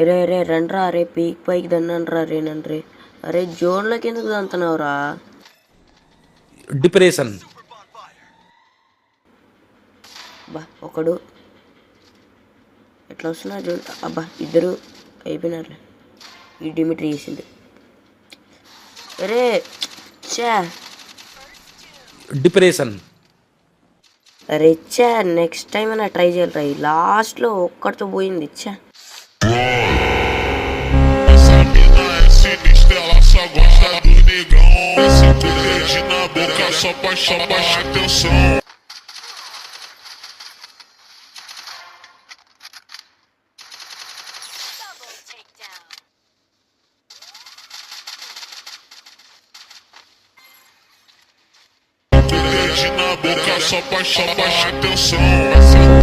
రే రే రండ్రా రే పీక్ పైకి దన్నాన్రా రే నండ్రి. అరే జోన్లోకి ఎందుకు దంతున్నావురా? డిప్రెషన్. బా ఒకడు ఎట్లా వస్తున్నా జోన్. అబ్బా ఇద్దరు అయిపోయినారులే. ఈ డిమిట్రీ చేసింది. అరే చా డిప్రెషన్. అరే ఇచ్చా నెక్స్ట్ టైం అయినా ట్రై చేయాలిరా. లాస్ట్లో ఒక్కడితో పోయింది ఇచ్చా. Essa mina é sinistra, ela só gosta do negão. Esse tudo na boca só baixa atenção. Tudo na boca só baixa atenção.